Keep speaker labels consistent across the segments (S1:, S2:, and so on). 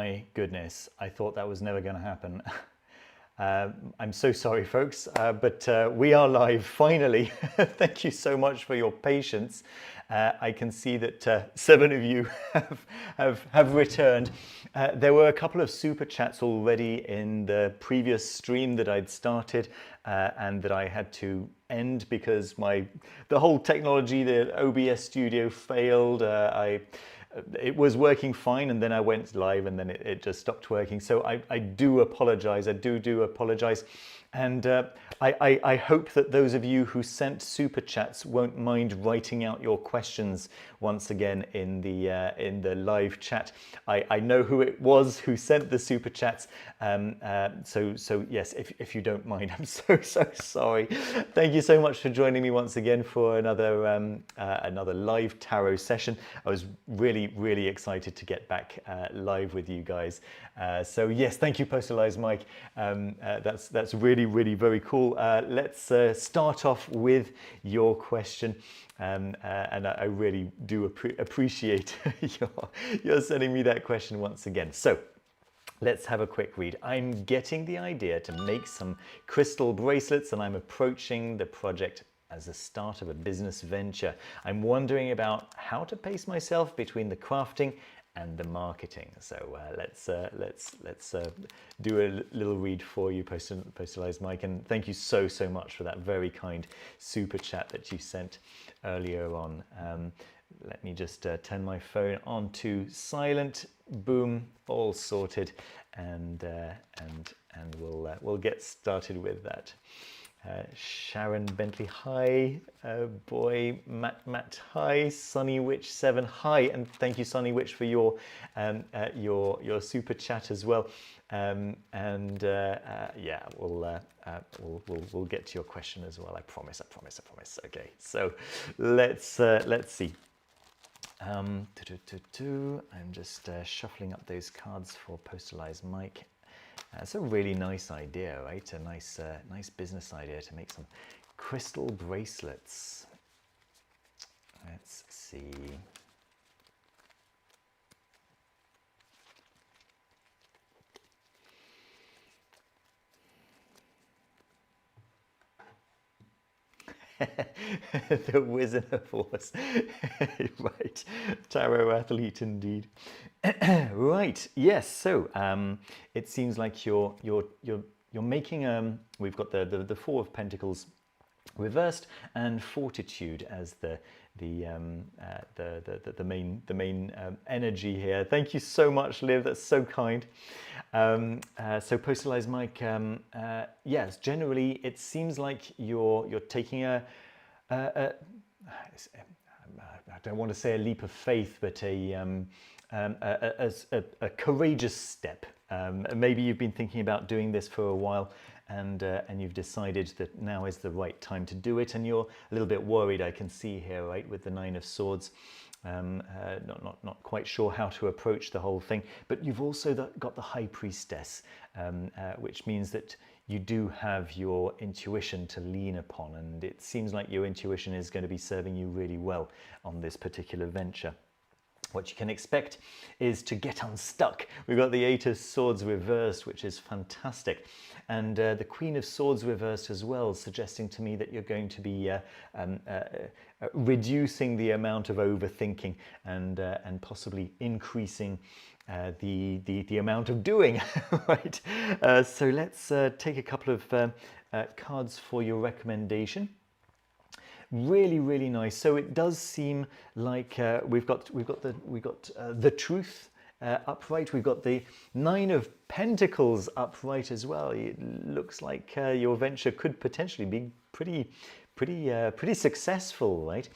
S1: my goodness, I thought that was never going to happen. I'm so sorry, folks, but we are live finally. Thank you so much for your patience. I can see that 7 of you have returned. There were a couple of super chats already in the previous stream that I'd started and that I had to end because the whole technology, the OBS studio failed. It was working fine, and then I went live, and then it just stopped working. So I do apologize. I do apologize. And I hope that those of you who sent super chats won't mind writing out your questions once again in the live chat. I know who it was who sent the super chats. So yes, if you don't mind, I'm so sorry. Thank you so much for joining me once again for another live tarot session. I was really excited to get back live with you guys. So yes, thank you, Personalized Mike. That's really very cool. Let's start off with your question. And I really do appreciate your sending me that question once again. So let's have a quick read. I'm getting the idea to make some crystal bracelets, and I'm approaching the project as the start of a business venture. I'm wondering about how to pace myself between the crafting and the marketing. So let's do a little read for you, Personalized Mike, and thank you so much for that very kind super chat that you sent earlier on. Let me just turn my phone on to silent. Boom, all sorted, and we'll get started with that. Sharon Bentley, hi. Boy, Matt, hi. Sunny Witch 7, hi, and thank you, Sunny Witch, for your super chat as well. Yeah, we'll get to your question as well. I promise. Okay, so let's see. I'm just shuffling up those cards for Personalized Mike. It's a really nice idea, right? A nice business idea to make some crystal bracelets. Let's see. The Wizard of Force. Right, tarot athlete indeed. Right, yes. So it seems like you're making we've got the Four of Pentacles reversed and Fortitude as the main energy here. Thank you so much, Liv. That's so kind. So Personalized Mike, yes, generally it seems like you're taking I don't want to say a leap of faith, but a courageous step. Maybe you've been thinking about doing this for a while, and you've decided that now is the right time to do it, and you're a little bit worried, I can see here, right, with the Nine of Swords. Not quite sure how to approach the whole thing, but you've also got the High Priestess, which means that you do have your intuition to lean upon, and it seems like your intuition is going to be serving you really well on this particular venture. What you can expect is to get unstuck. We've got the Eight of Swords reversed, which is fantastic. And the Queen of Swords reversed as well, suggesting to me that you're going to be reducing the amount of overthinking and possibly increasing the amount of doing, right? So let's take a couple of cards for your recommendation. Really nice. So it does seem like we've got the Truth upright. We've got the Nine of Pentacles upright as well. It looks like your venture could potentially be pretty successful, right?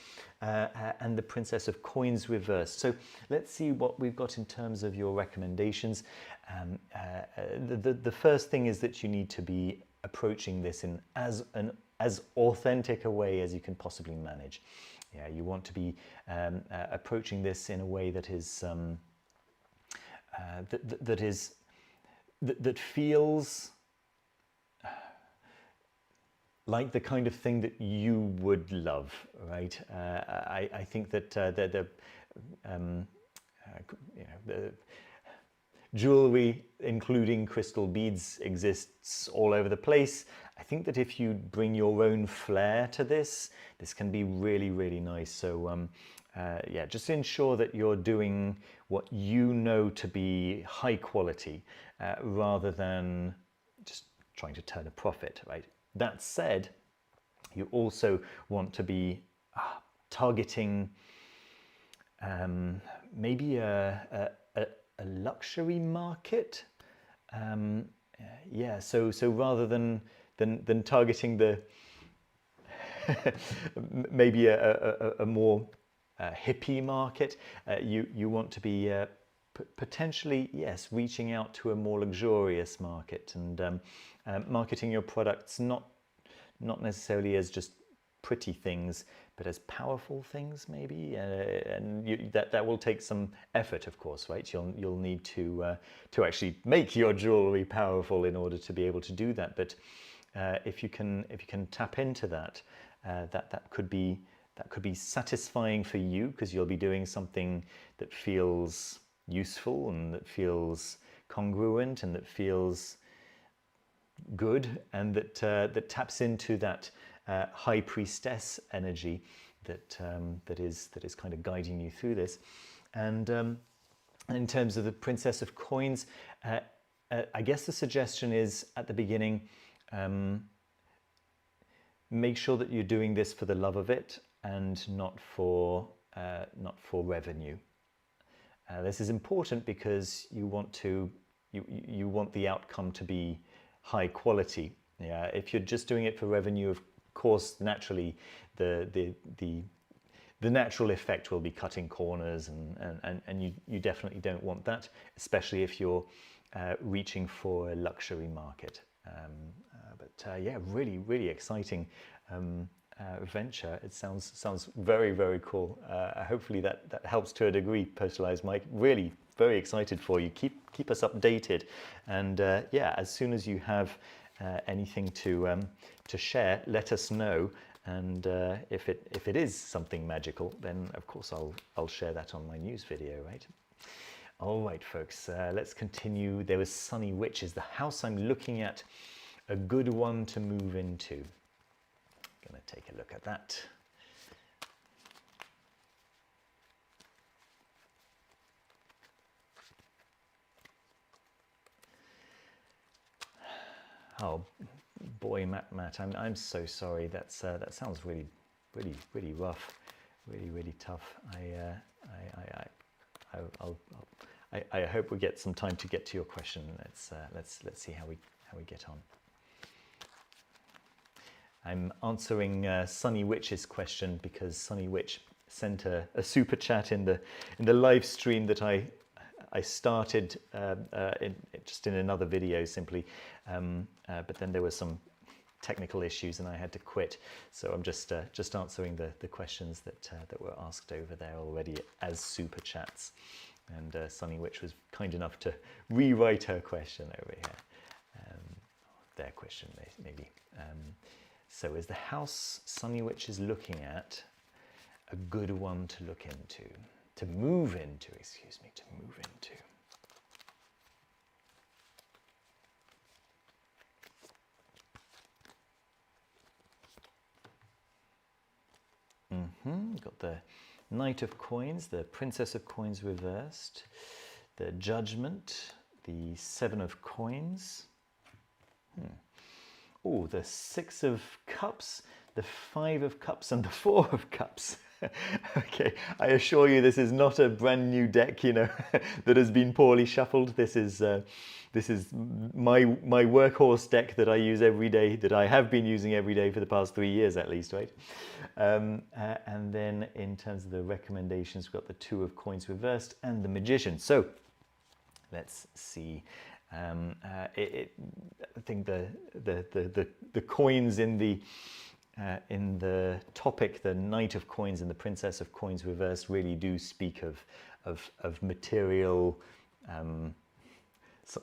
S1: And the Princess of Coins reversed. So let's see what we've got in terms of your recommendations. The first thing is that you need to be approaching this in as authentic a way as you can possibly manage. Yeah, you want to be approaching this in a way that is that feels like the kind of thing that you would love, right? I think that jewelry, including crystal beads, exists all over the place. I think that if you bring your own flair to this, this can be really, really nice. So yeah, just ensure that you're doing what you know to be high quality rather than just trying to turn a profit, right? That said, you also want to be targeting maybe a luxury market. Yeah, so rather than targeting the maybe a more hippie market, you want to be potentially, yes, reaching out to a more luxurious market and marketing your products not necessarily as just pretty things, but as powerful things maybe, and that will take some effort, of course, right? You'll need to actually make your jewelry powerful in order to be able to do that. But if you can tap into that, that could be satisfying for you, because you'll be doing something that feels useful and that feels congruent and that feels good, and that taps into that high priestess energy that is kind of guiding you through this. And in terms of the Princess of Coins, I guess the suggestion is at the beginning, make sure that you're doing this for the love of it and not for revenue. This is important because you want the outcome to be high quality. Yeah, if you're just doing it for revenue, of course, naturally the natural effect will be cutting corners, and you definitely don't want that, especially if you're reaching for a luxury market. But yeah, really, really exciting venture. It sounds very, very cool. Hopefully that helps to a degree, Personalized Mike. Really very excited for you. Keep us updated, and yeah, as soon as you have anything to share, let us know. And if it is something magical, then of course I'll share that on my news video, right? All right, folks, let's continue. There was Sunny Witch. Is the house I'm looking at a good one to move into? Gonna take a look at that. Oh boy, Matt, I'm so sorry. That sounds really rough, really tough. I hope we get some time to get to your question. Let's see how we get on. I'm answering Sunny Witch's question because Sunny Witch sent a super chat in the live stream that I started just in another video simply, but then there were some technical issues and I had to quit. So I'm just answering the questions that were asked over there already as super chats. And Sunny Witch was kind enough to rewrite her question over here. Their question maybe. So is the house Sunny Witch is looking at a good one to look into? To move into, excuse me, to move into. Got the Knight of Coins, the Princess of Coins reversed, the Judgment, the Seven of Coins. Oh, the Six of Cups, the Five of Cups, and the Four of Cups. Okay, I assure you this is not a brand new deck, you know, that has been poorly shuffled. This is my workhorse deck that I use every day, that I have been using every day for the past 3 years at least, right? And then in terms of the recommendations, we've got the Two of Coins reversed and the Magician. So let's see. I think the coins in the topic, the Knight of Coins and the Princess of Coins reversed, really do speak of material,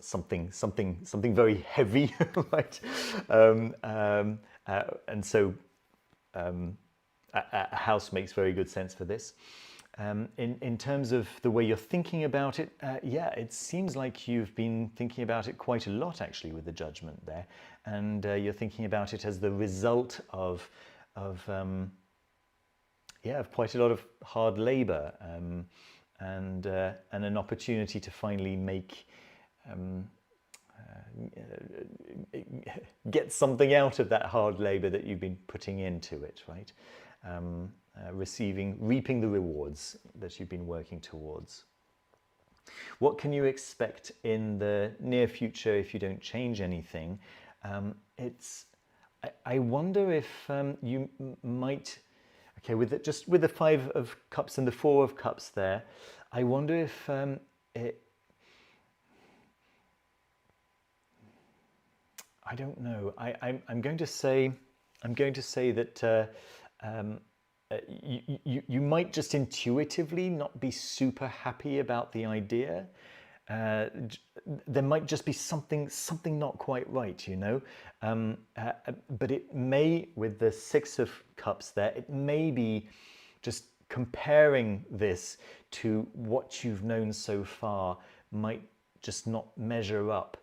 S1: something very heavy, right? And so a house makes very good sense for this. In terms of the way you're thinking about it, yeah, it seems like you've been thinking about it quite a lot actually with the Judgment there, and you're thinking about it as the result of yeah, of quite a lot of hard labor, and an opportunity to finally make get something out of that hard labor that you've been putting into it, right? Reaping the rewards that you've been working towards. What can you expect in the near future if you don't change anything? I wonder if you might, okay, just with the Five of Cups and the Four of Cups there, I wonder if I don't know. I'm going to say that you might just intuitively not be super happy about the idea. There might just be something not quite right, you know. But it may, with the Six of Cups there, it may be just comparing this to what you've known so far might just not measure up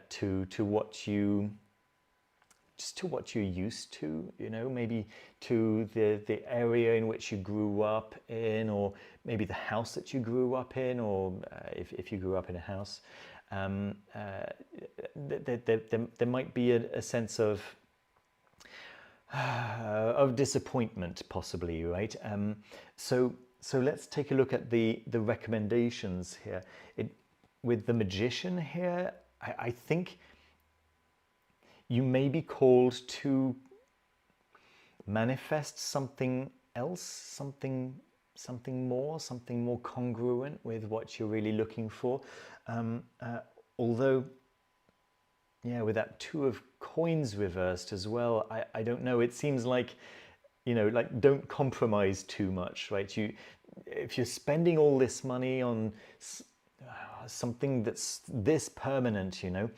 S1: to what you're used to, you know, maybe to the area in which you grew up in, or maybe the house that you grew up in, or if you grew up in a house, there might be a sense of disappointment, possibly, right? So let's take a look at the recommendations here. With the Magician here, I think you may be called to manifest something else, something more congruent with what you're really looking for. Although, yeah, with that Two of Coins reversed as well, I don't know. It seems like, you know, like, don't compromise too much, right? If you're spending all this money on something that's this permanent, you know,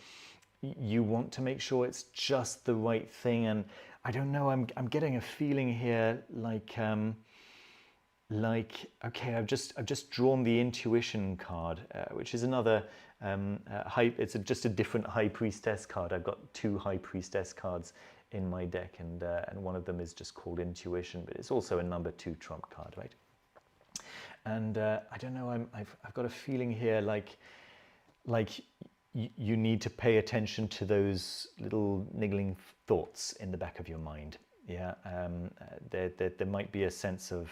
S1: you want to make sure it's just the right thing. And I don't know, I'm getting a feeling here like okay, I've just drawn the Intuition card, which is another it's just a different High Priestess card. I've got two High Priestess cards in my deck, and one of them is just called Intuition, but it's also a number 2 trump card, right? And I don't know, I've got a feeling here like you need to pay attention to those little niggling thoughts in the back of your mind. Yeah, there might be a sense of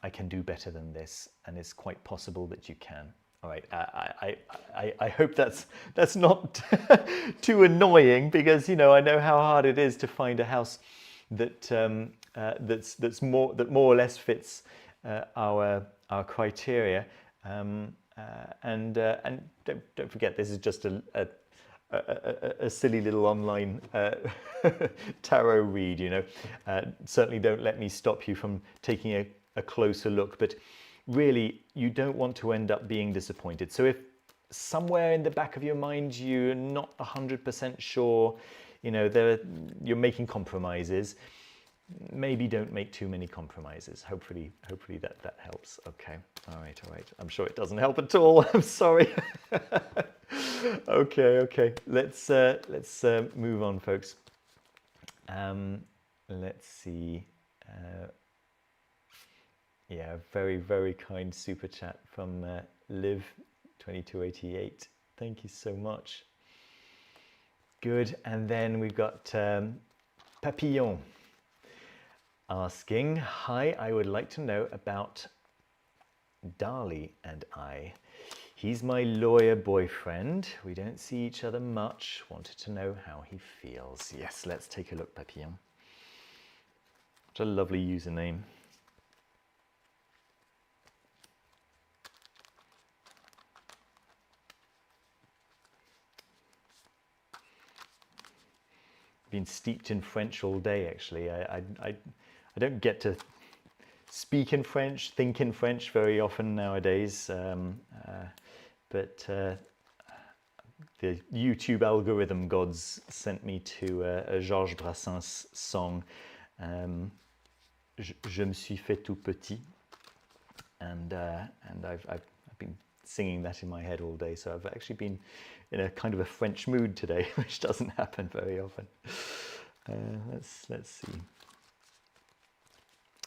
S1: I can do better than this, and it's quite possible that you can. All right, I hope that's not too annoying, because, you know, I know how hard it is to find a house that that more or less fits our criteria. And don't forget, this is just a silly little online tarot read, you know. Certainly don't let me stop you from taking a closer look, but really, you don't want to end up being disappointed. So if somewhere in the back of your mind you're not 100% sure, you know, you're making compromises, maybe don't make too many compromises. Hopefully that helps. Okay, all right. I'm sure it doesn't help at all. I'm sorry. Okay. Let's move on, folks. Let's see. Yeah, very, very kind super chat from Liv2288. Thank you so much. Good. And then we've got Papillon asking, hi, I would like to know about Dali and I. He's my lawyer boyfriend. We don't see each other much. Wanted to know how he feels. Yes, let's take a look, Papillon. What a lovely username. Been steeped in French all day, actually. I don't get to speak in French, think in French very often nowadays, but the YouTube algorithm gods sent me to a Georges Brassens song, Je me suis fait tout petit, and I've been singing that in my head all day. So I've actually been in a kind of a French mood today, which doesn't happen very often. Let's see.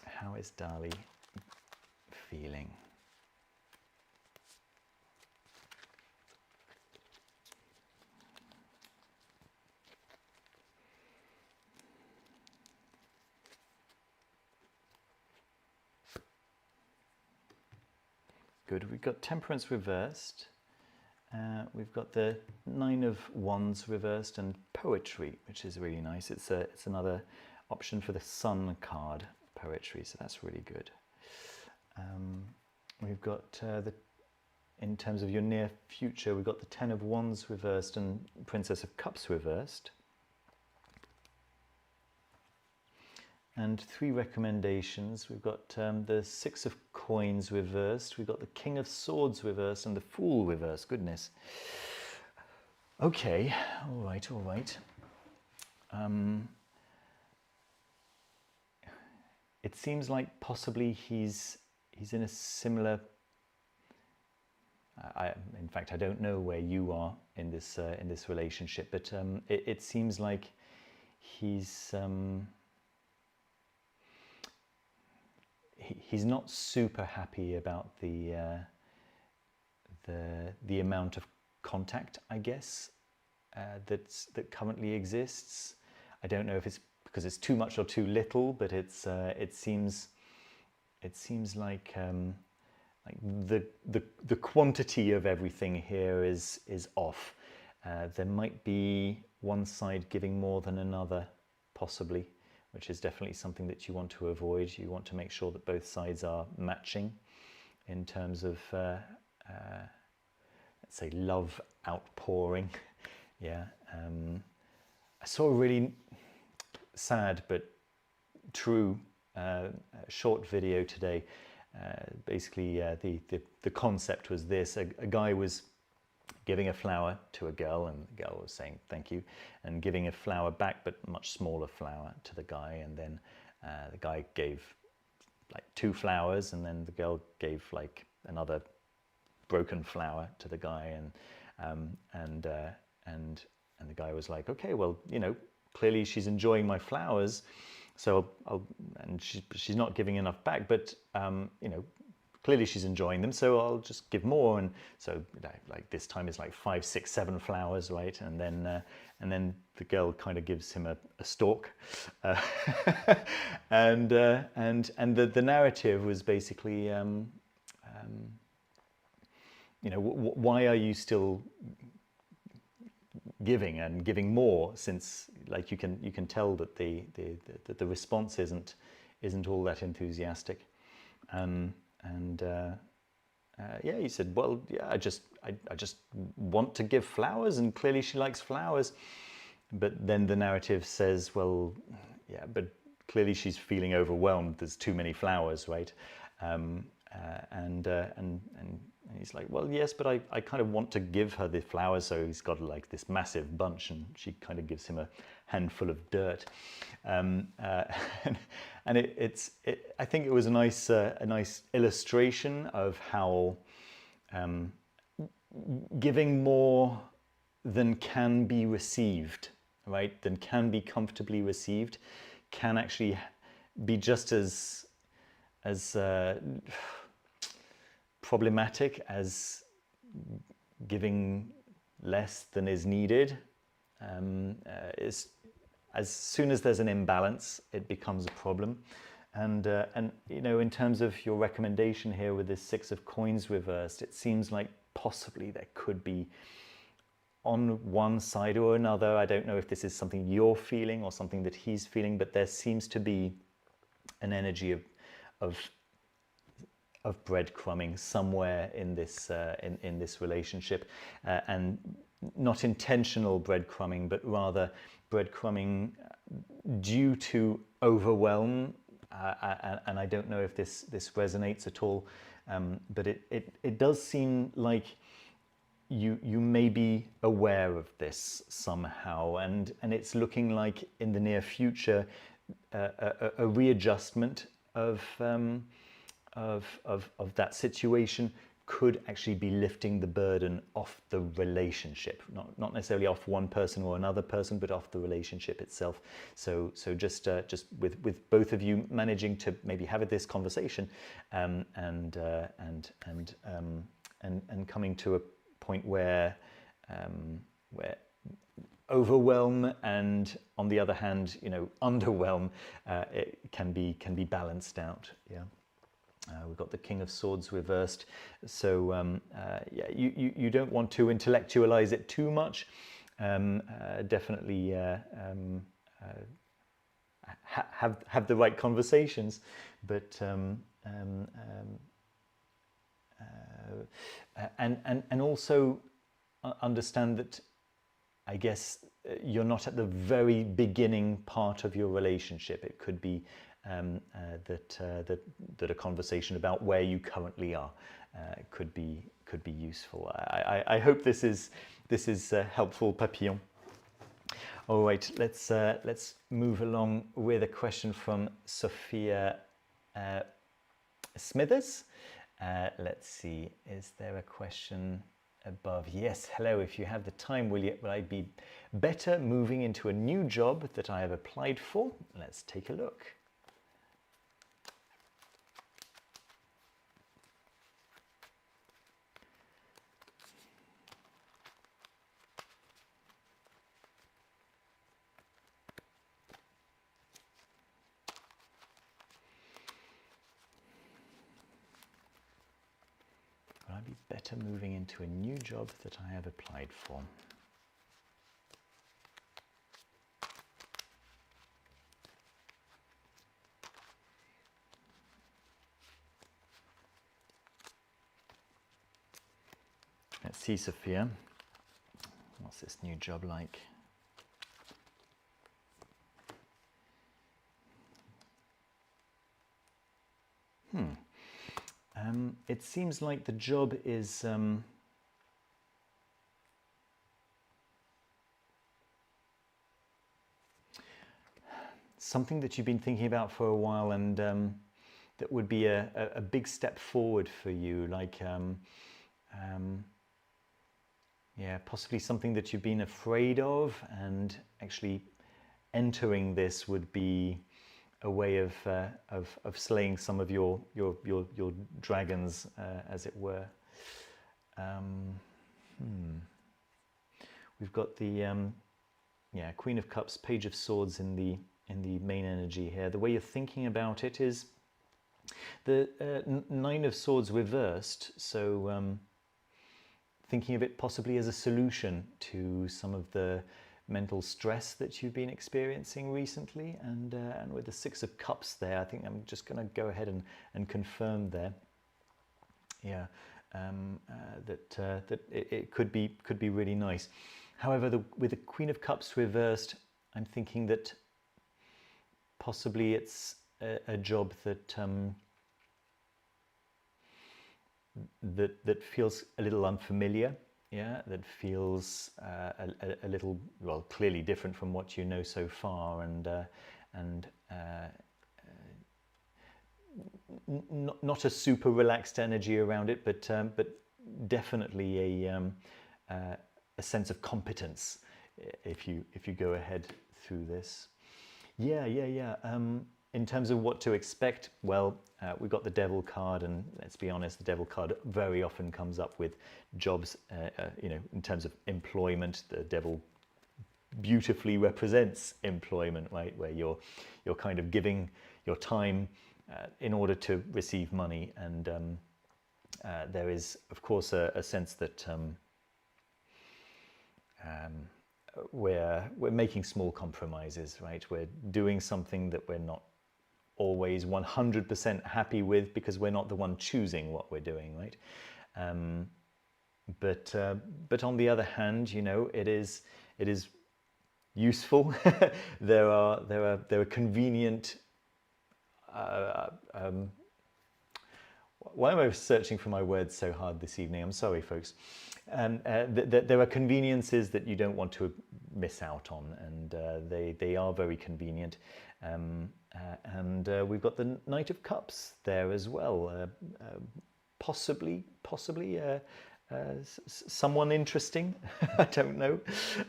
S1: How is Dali feeling? Good. We've got Temperance reversed. We've got the Nine of Wands reversed and Poetry, which is really nice. It's another option for the Sun card, Poetry, so that's really good. We've got in terms of your near future, we've got the Ten of Wands reversed and Princess of Cups reversed. And 3 recommendations. We've got the Six of Coins reversed. We've got the King of Swords reversed and the Fool reversed. Goodness. Okay, all right, all right. It seems like possibly he's in a similar. In fact, I don't know where you are in this relationship, but it seems like he's not super happy about the amount of contact, I guess, that currently exists. I don't know if it's because it's too much or too little, but it seems like the quantity of everything here is off. There might be one side giving more than another, possibly, which is definitely something that you want to avoid. You want to make sure that both sides are matching in terms of, let's say, love outpouring. Yeah. I saw a really sad but true short video today. Basically, the concept was this: a guy was giving a flower to a girl, and the girl was saying thank you, and giving a flower back, but much smaller flower, to the guy. And then the guy gave like 2 flowers, and then the girl gave like another broken flower to the guy. And the guy was like, okay, well, you know, clearly she's enjoying my flowers, so and she's not giving enough back, but you know, clearly she's enjoying them, so I'll just give more. And so like this time it's like 5, 6, 7 flowers, right? And then the girl kind of gives him a stalk, and the narrative was basically, you know, why are you still giving and giving more, since like you can tell that the response isn't all that enthusiastic. Yeah, he said, well, yeah, I just want to give flowers, and clearly she likes flowers. But then the narrative says, well, yeah, but clearly she's feeling overwhelmed. There's too many flowers, right? And he's like, well, yes, but I kind of want to give her the flowers. So he's got like this massive bunch, and she kind of gives him a handful of dirt. And I think it was a nice illustration of how giving more than can be received, right, than can be comfortably received, can actually be just as problematic as giving less than is needed. As soon as there's an imbalance, it becomes a problem. And you know, in terms of your recommendation here with this Six of Coins reversed, it seems like possibly there could be, on one side or another, I don't know if this is something you're feeling or something that he's feeling, but there seems to be an energy of breadcrumbing somewhere in this in this relationship, and not intentional breadcrumbing, but rather breadcrumbing due to overwhelm. And I don't know if this resonates at all, but it does seem like you may be aware of this somehow, and it's looking like in the near future a readjustment of that situation could actually be lifting the burden off the relationship, not necessarily off one person or another person, but off the relationship itself. So just with both of you managing to maybe have this conversation, and coming to a point where overwhelm and, on the other hand, underwhelm, it can be balanced out. Yeah. We've got the King of Swords reversed, so yeah, you don't want to intellectualize it too much. Definitely have the right conversations, but and also understand that, I guess, you're not at the very beginning part of your relationship. It could be that a conversation about where you currently are could be useful. I hope this is helpful, Papillon. All right, let's move along with a question from Sophia Smithers. Let's see, is there a question above? Yes, hello. If you have the time, will I be better moving into a new job that I have applied for? Let's take a look. Will I be better moving into a new job that I have applied for? Let's see, Sophia. What's this new job like? It seems like the job is something that you've been thinking about for a while, and that would be a big step forward for you, like yeah, possibly something that you've been afraid of, and actually entering this would be a way of slaying some of your dragons, as it were. We've got the yeah, Queen of Cups, Page of Swords in the main energy here. The way you're thinking about it is the Nine of Swords reversed, so thinking of it possibly as a solution to some of the mental stress that you've been experiencing recently, and with the Six of Cups there, I think I'm just going to go ahead and confirm there. Yeah, that it could be really nice. However, with the Queen of Cups reversed, I'm thinking that possibly it's a job that that feels a little unfamiliar. Yeah, that feels a little, well, clearly different from what you know so far, and not a super relaxed energy around it, but definitely a sense of competence if you go ahead through this. Yeah. In terms of what to expect, well, we've got the Devil card, and let's be honest, the Devil card very often comes up with jobs, in terms of employment. The Devil beautifully represents employment, right, where you're kind of giving your time in order to receive money, and there is, of course, a sense that we're making small compromises, right? We're doing something that we're not always 100% happy with, because we're not the one choosing what we're doing, right? But on the other hand, it is useful. there are convenient. Why am I searching for my words so hard this evening? I'm sorry, folks. There are conveniences that you don't want to miss out on, and they are very convenient. And we've got the Knight of Cups there as well. Possibly someone interesting. I don't know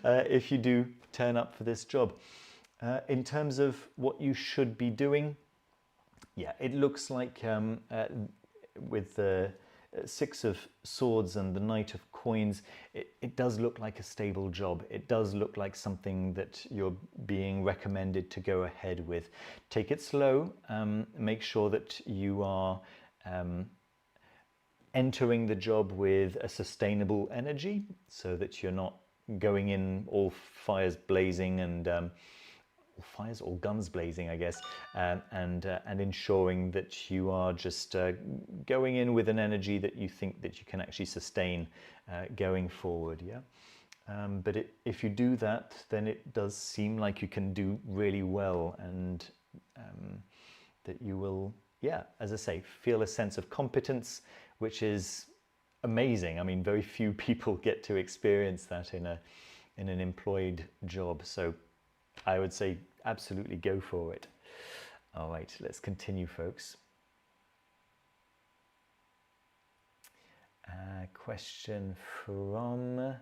S1: if you do turn up for this job. In terms of what you should be doing, yeah, it looks like with the Six of Swords and the Knight of Coins, it does look like a stable job. It does look like something that you're being recommended to go ahead with. Take it slow. Make sure that you are entering the job with a sustainable energy, so that you're not going in all fires blazing and fires or guns blazing, I guess, and ensuring that you are just going in with an energy that you think that you can actually sustain going forward. Yeah. But if you do that, then it does seem like you can do really well, and that you will, yeah, as I say, feel a sense of competence, which is amazing. I mean, very few people get to experience that in an employed job. So I would say absolutely go for it. All right, let's continue, folks. Question from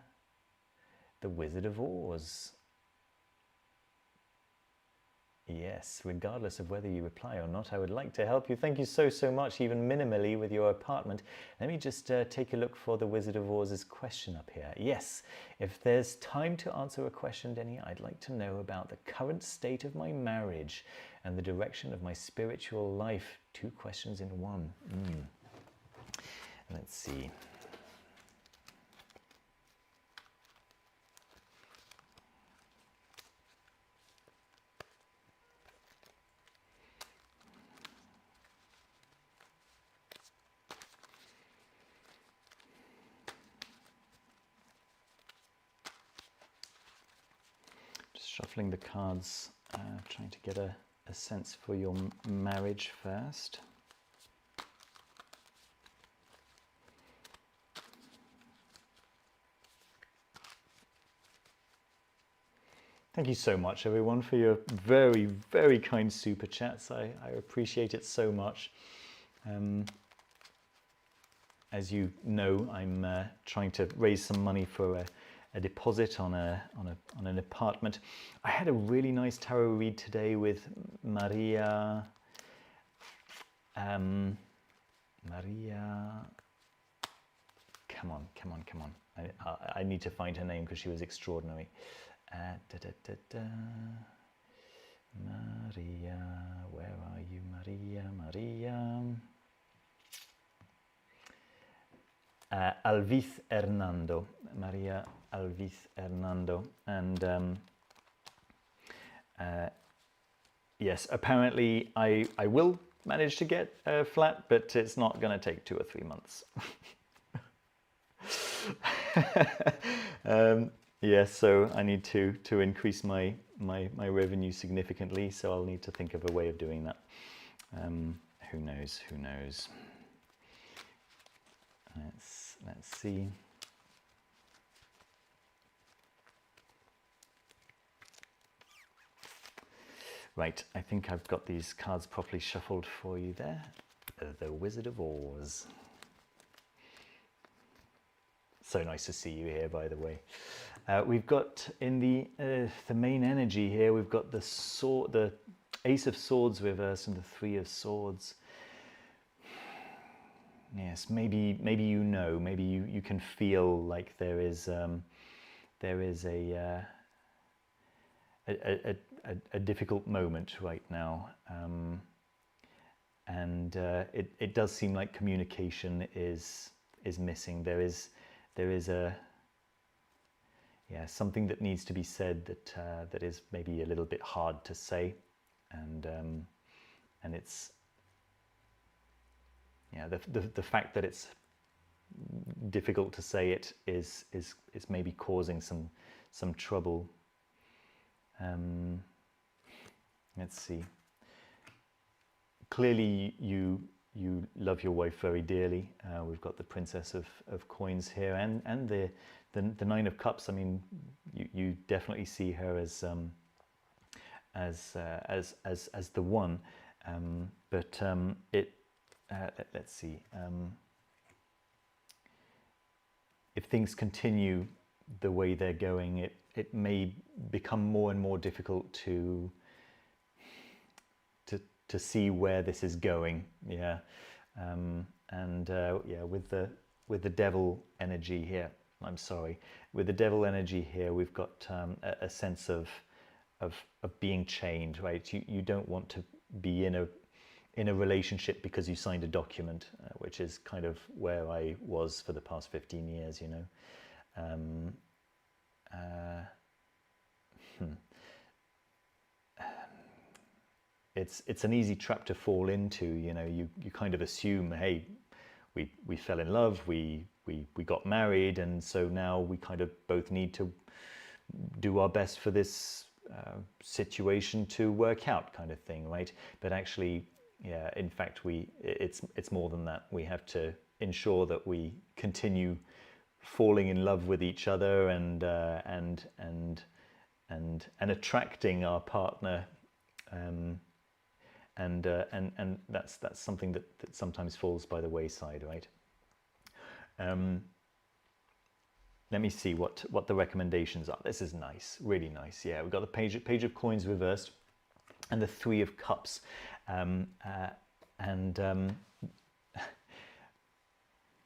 S1: the Wizard of Oz. Yes, regardless of whether you reply or not, I would like to help you. Thank you so much, even minimally, with your apartment. Let me just take a look for the Wizard of Oz's question up here. Yes, if there's time to answer a question, Denny, I'd like to know about the current state of my marriage and the direction of my spiritual life. 2 questions in one. Let's see. Shuffling the cards, trying to get a sense for your marriage first. Thank you so much, everyone, for your very, very kind super chats. I appreciate it so much. As you know, I'm trying to raise some money for a deposit on an apartment. I had a really nice tarot read today with Maria. Maria. Come on. I need to find her name because she was extraordinary. Maria, where are you, Maria? Alviz Hernando, Maria Alviz Hernando, and yes, apparently I will manage to get a flat, but it's not going to take 2 or 3 months. Yes, so I need to increase my revenue significantly, so I'll need to think of a way of doing that. Who knows? Let's see. Right, I think I've got these cards properly shuffled for you there. The Wizard of Oz. So nice to see you here, by the way. We've got in the main energy here, we've got the Ace of Swords reverse and the 3 of Swords. Yes, maybe you can feel like there is a difficult moment right now, and it does seem like communication is missing. There is something that needs to be said that is maybe a little bit hard to say, and it's the fact that it's difficult to say it is maybe causing some trouble. Let's see. Clearly you love your wife very dearly. We've got the Princess of Coins here, and the Nine of Cups. I mean, you definitely see her as as the one, but let's see. If things continue the way they're going, it may become more and more difficult to see where this is going. Yeah, yeah, with the devil energy here. I'm sorry, with the devil energy here, we've got a sense of being chained, right? You don't want to be in a relationship because you signed a document, which is kind of where I was for the past 15 years, you know. It's an easy trap to fall into, you know. You kind of assume, hey, we fell in love, we got married, and so now we kind of both need to do our best for this situation to work out, kind of thing, right? But actually, yeah, in fact, it's more than that. We have to ensure that we continue falling in love with each other and attracting our partner, and that's something that sometimes falls by the wayside, right? Let me see what the recommendations are. This is nice, really nice. Yeah, we've got the page of coins reversed and the 3 of cups,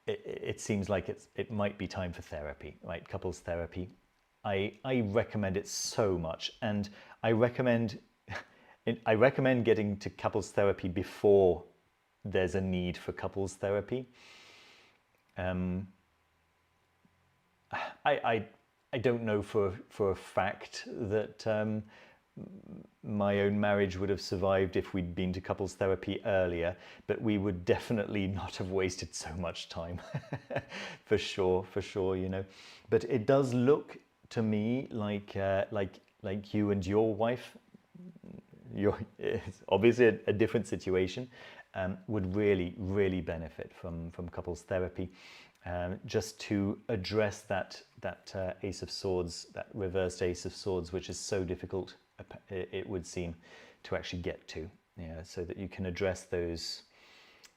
S1: it seems like it might be time for therapy, right? Couples therapy. I recommend it so much, and I recommend getting to couples therapy before there's a need for couples therapy. I don't know for a fact that my own marriage would have survived if we'd been to couples therapy earlier, but we would definitely not have wasted so much time. for sure, you know. But it does look to me like you and your wife, it's obviously a different situation, would really benefit from couples therapy, just to address that Ace of Swords, that reversed Ace of Swords, which is so difficult, it would seem, to actually get to. Yeah, so that you can address those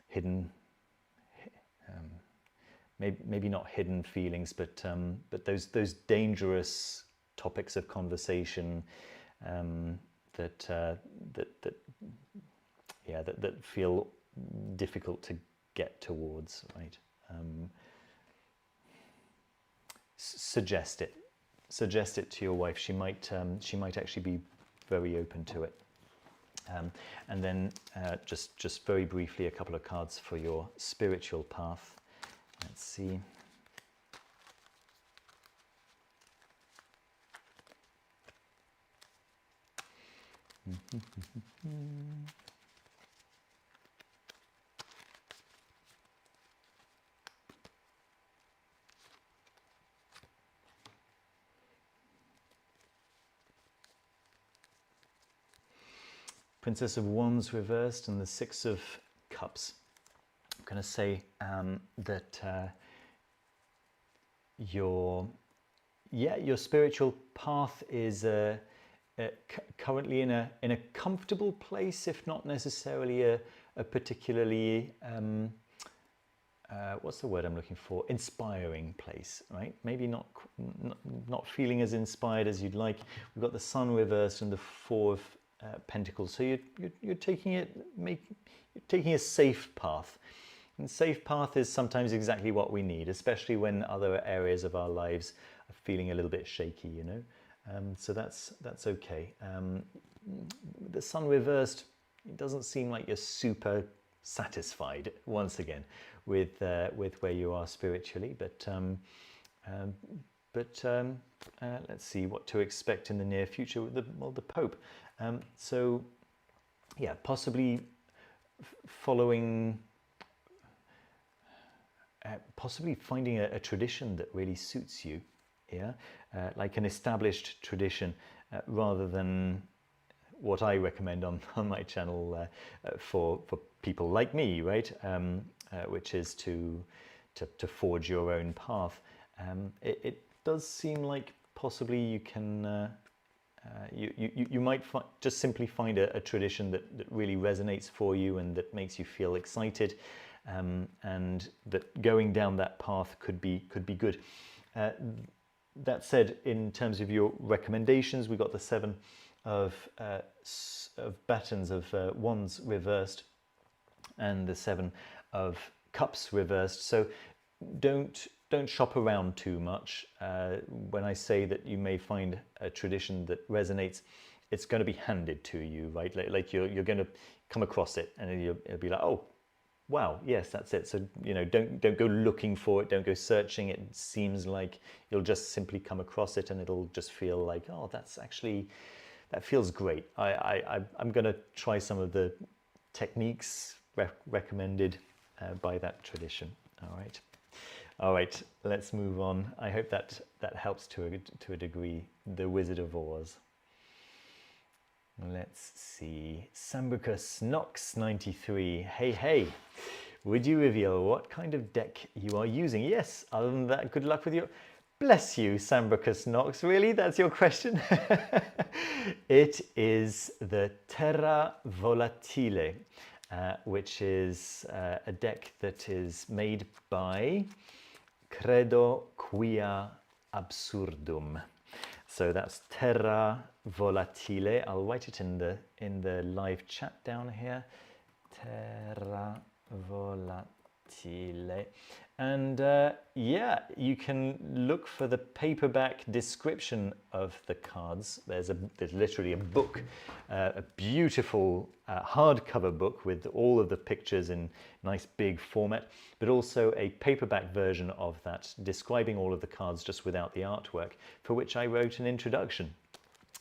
S1: hidden, maybe not hidden feelings, but those dangerous topics of conversation that feel difficult to get towards, right? Suggest it to your wife. She might actually be very open to it. And then just very briefly, a couple of cards for your spiritual path. Let's see. Princess of Wands reversed and the 6 of Cups. I'm going to say that your spiritual path is currently in a comfortable place, if not necessarily a particularly what's the word I'm looking for? Inspiring place, right? Maybe not feeling as inspired as you'd like. We've got the Sun reversed and the 4 of Pentacles. So you're taking a safe path. And safe path is sometimes exactly what we need, especially when other areas of our lives are feeling a little bit shaky, you know. So that's okay. The Sun reversed, it doesn't seem like you're super satisfied once again with where you are spiritually, but let's see what to expect in the near future with the Pope. So yeah, possibly following, possibly finding a tradition that really suits you, yeah, like an established tradition, rather than what I recommend on my channel for people like me, right? Which is to forge your own path. It does seem like possibly you can you might just simply find a tradition that really resonates for you and that makes you feel excited, and that going down that path could be good. That said, in terms of your recommendations, we got the 7 of batons of wands reversed and the 7 of cups reversed. So don't shop around too much. When I say that you may find a tradition that resonates, it's going to be handed to you, right? Like you're going to come across it, and it'll be like, oh, wow, yes, that's it. So don't go looking for it, don't go searching. It seems like you'll just simply come across it, and it'll just feel like, oh, that feels great. I'm going to try some of the techniques recommended by that tradition. All right, let's move on. I hope that helps to a degree. The Wizard of Oz. Let's see. Sambucus Knox 93. Hey, would you reveal what kind of deck you are using? Yes, other than that, good luck with your... Bless you, Sambucus Knox. Really? That's your question? It is the Terra Volatile, which is a deck that is made by Credo Quia Absurdum. So that's Terra Volatile. I'll write it in the live chat down here. Terra Volatile. And yeah, you can look for the paperback description of the cards. There's literally a book, a beautiful hardcover book with all of the pictures in nice big format, but also a paperback version of that describing all of the cards just without the artwork, for which I wrote an introduction,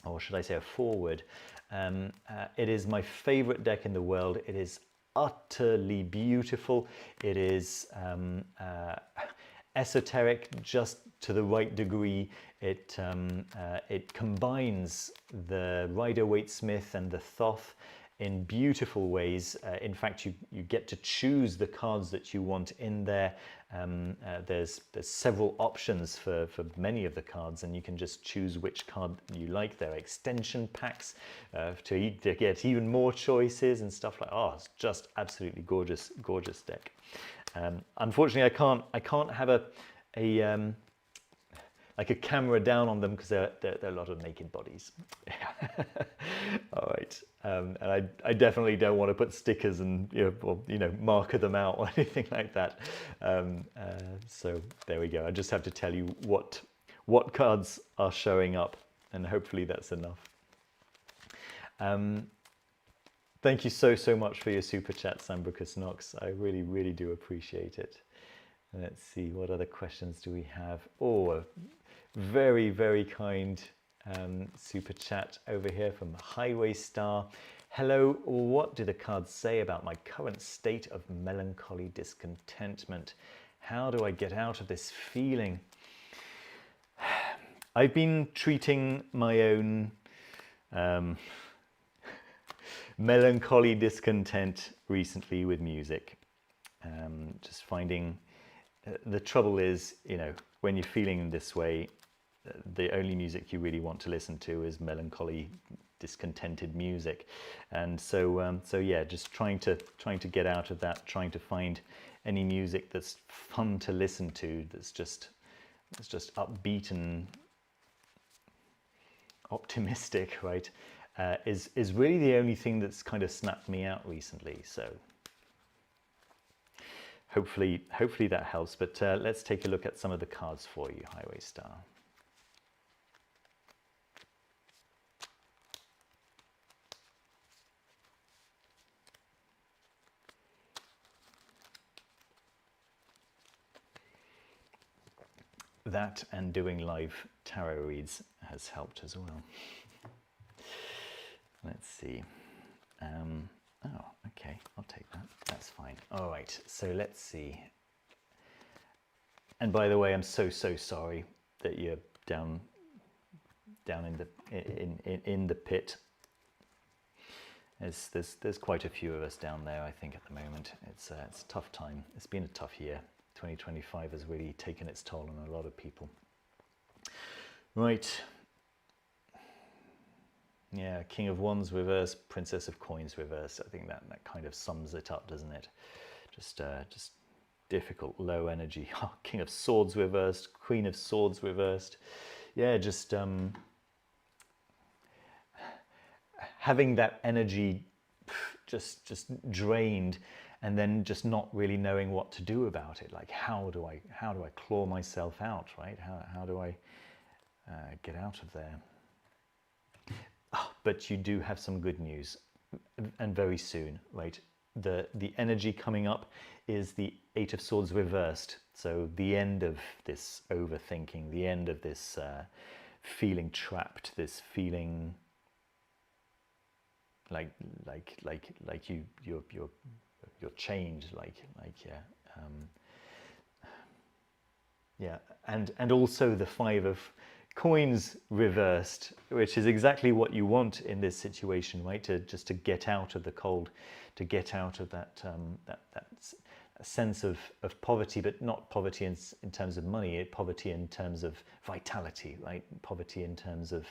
S1: or should I say a foreword. It is my favorite deck in the world. It is utterly beautiful. It is esoteric just to the right degree. It combines the Rider-Waite-Smith and the Thoth in beautiful ways. In fact, you get to choose the cards that you want in there. There's several options for many of the cards, and you can just choose which card you like. There are extension packs to get even more choices and stuff like. Oh, it's just absolutely gorgeous deck. Unfortunately, I can't have a camera down on them because there are a lot of naked bodies. All right, and I definitely don't want to put stickers and marker them out or anything like that. So there we go. I just have to tell you what cards are showing up, and hopefully that's enough. Thank you so much for your super chat, Sambucus Knox. I really do appreciate it. Let's see, what other questions do we have? Oh, a very kind super chat over here from Highway Star. Hello, what do the cards say about my current state of melancholy discontentment? How do I get out of this feeling? I've been treating my own melancholy discontent recently with music. Just finding the trouble is, when you're feeling this way, the only music you really want to listen to is melancholy, discontented music. And so yeah, just trying to get out of that, trying to find any music that's fun to listen to, that's just upbeat and optimistic, right? Is really the only thing that's kind of snapped me out recently. So hopefully that helps. But let's take a look at some of the cards for you, Highway Star. That and doing live tarot reads has helped as well. Let's see. Oh, okay, I'll take that. That's fine. All right, so let's see. And by the way, I'm so sorry that you're down in the pit. There's quite a few of us down there, I think, at the moment. It's a tough time. It's been a tough year. 2025 has really taken its toll on a lot of people. Right. Yeah, King of Wands reverse, Princess of Coins reverse. I think that kind of sums it up, doesn't it? Just difficult, low energy. Oh, King of Swords reversed, Queen of Swords reversed. Yeah, just having that energy just drained, and then just not really knowing what to do about it. Like, how do I claw myself out, right? How do I get out of there? Oh, but you do have some good news, and very soon, right? The energy coming up is the Eight of Swords reversed. So the end of this overthinking, the end of this feeling trapped, this feeling like you're chained, yeah, and also the Five of Coins reversed, which is exactly what you want in this situation, right? To get out of the cold, to get out of that that sense of poverty, but not poverty in terms of money, poverty in terms of vitality, right? Poverty in terms of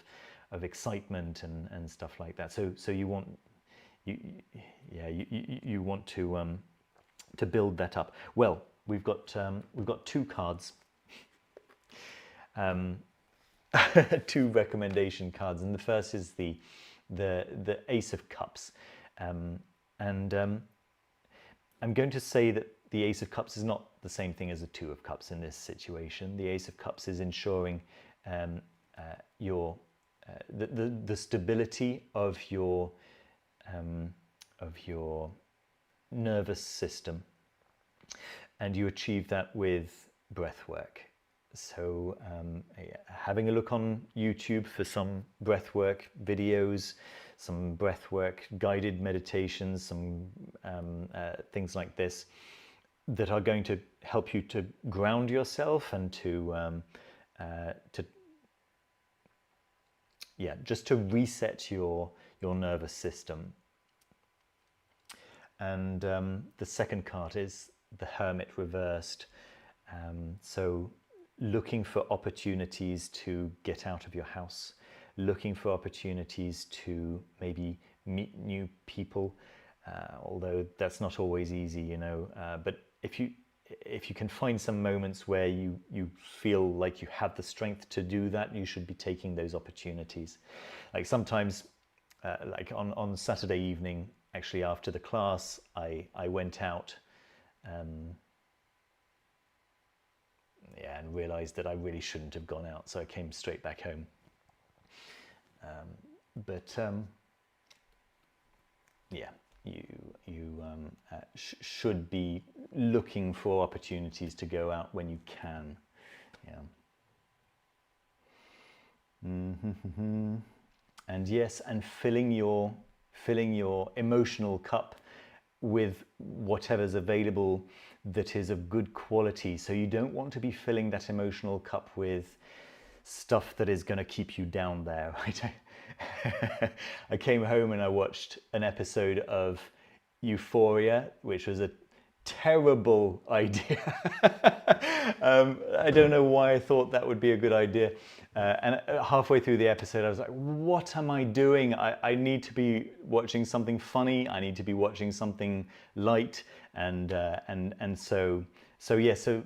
S1: excitement and stuff like that. So you want you want to build that up. Well, we've got two cards, two recommendation cards, and the first is the Ace of Cups, and I'm going to say that the Ace of Cups is not the same thing as the Two of Cups in this situation. The Ace of Cups is ensuring your the stability of your nervous system, and you achieve that with breath work. So having a look on YouTube for some breath work videos, some breath work guided meditations, some things like this that are going to help you to ground yourself and to just to reset your nervous system. And the second card is the Hermit reversed. So looking for opportunities to get out of your house, looking for opportunities to maybe meet new people, although that's not always easy, you know. But if you can find some moments where you feel like you have the strength to do that, you should be taking those opportunities. Like sometimes, like on Saturday evening, actually after the class, I went out and realized that I really shouldn't have gone out, so I came straight back home. Yeah, you should be looking for opportunities to go out when you can. Yeah. And yes, and filling your emotional cup with whatever's available that is of good quality. So you don't want to be filling that emotional cup with stuff that is going to keep you down there, right? I came home and I watched an episode of Euphoria, which was a terrible idea. I don't know why I thought that would be a good idea. And halfway through the episode, I was like, what am I doing? I need to be watching something funny. I need to be watching something light. And so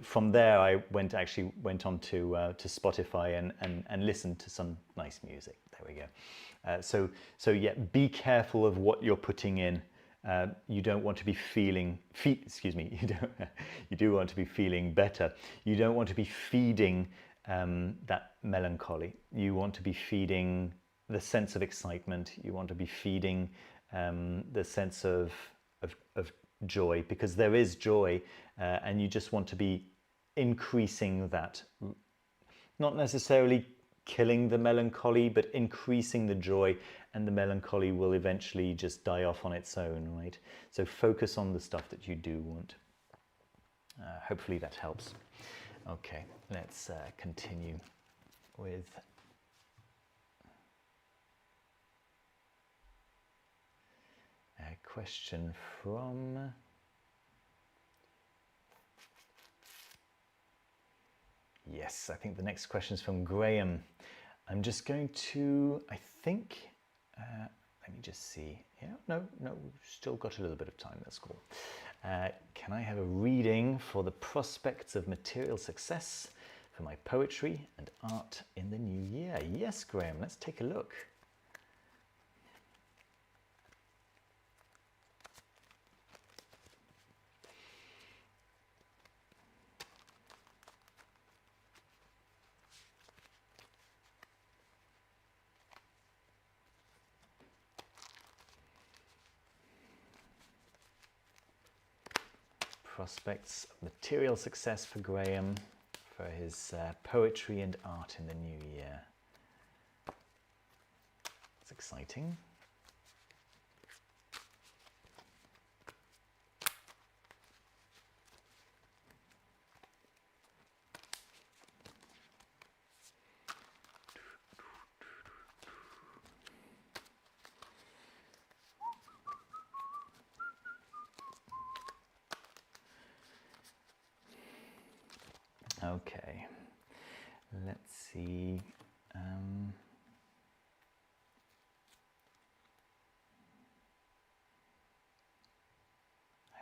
S1: from there, I went on to Spotify and listened to some nice music. There we go. So yeah, be careful of what you're putting in. You don't want to be feeling, you do want to be feeling better. You don't want to be feeding that melancholy. You want to be feeding the sense of excitement. You want to be feeding the sense of joy, because there is joy, and you just want to be increasing that, not necessarily killing the melancholy, but increasing the joy, and the melancholy will eventually just die off on its own, right? So focus on the stuff that you do want. Hopefully that helps. Okay, let's continue with a question from yes, I think the next question is from Graham. I'm just going to, I think Let me just see. Yeah, no, we've still got a little bit of time. That's cool. Can I have a reading for the prospects of material success for my poetry and art in the new year? Yes, Graham, let's take a look. Prospects of material success for Graham for his poetry and art in the new year. It's exciting. Okay, let's see. I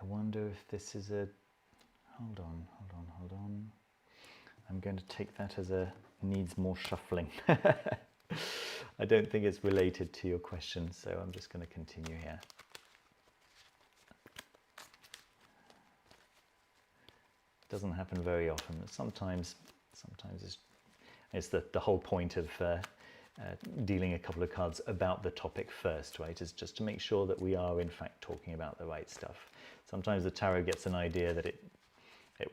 S1: wonder if this is a, hold on. I'm going to take that as a needs more shuffling. I don't think it's related to your question, so I'm just going to continue here. Doesn't happen very often. Sometimes it's the whole point of dealing a couple of cards about the topic first, right? Is just to make sure that we are in fact talking about the right stuff. Sometimes the tarot gets an idea that it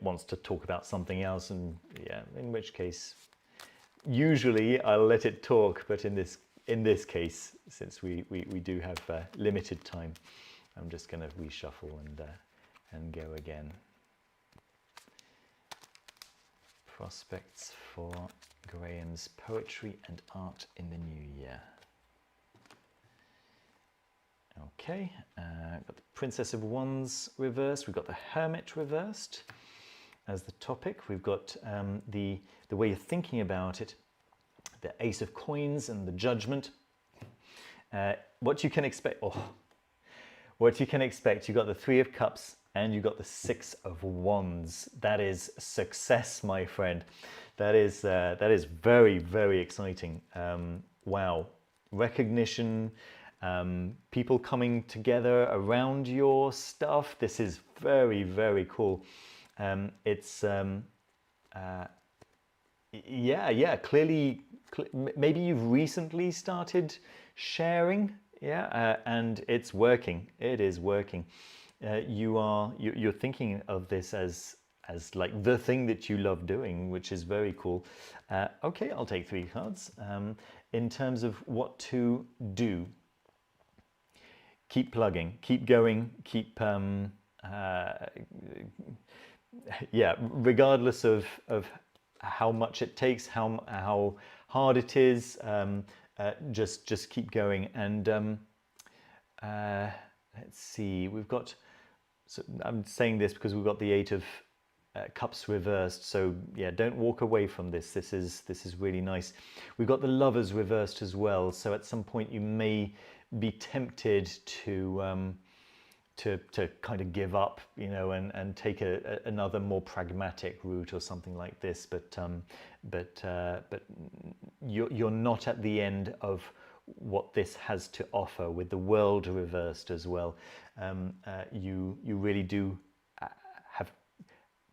S1: wants to talk about something else, and yeah, in which case, usually I'll let it talk. But in this case, since we do have limited time, I'm just going to reshuffle and go again. Prospects for Graham's poetry and art in the new year. Okay, got the Princess of Wands reversed. We've got the Hermit reversed as the topic. We've got the way you're thinking about it, the Ace of Coins and the Judgment. What you can expect. What you can expect. You got the Three of Cups. And you got the Six of Wands. That is success, my friend. That is very, very exciting. Wow, recognition, people coming together around your stuff. This is very, very cool. Yeah. Clearly, maybe you've recently started sharing. Yeah, and it's working. It is working. You're thinking of this as like the thing that you love doing, which is very cool. Okay, I'll take 3 cards. In terms of what to do, keep plugging, keep going, keep yeah, regardless of how much it takes, how hard it is, just keep going. And let's see, we've got. So I'm saying this because we've got the Eight of Cups reversed. So yeah, don't walk away from this. This is really nice. We've got the Lovers reversed as well. So at some point you may be tempted to kind of give up, you know, and take another more pragmatic route or something like this. But you're not at the end of what this has to offer with the World reversed as well. You really do have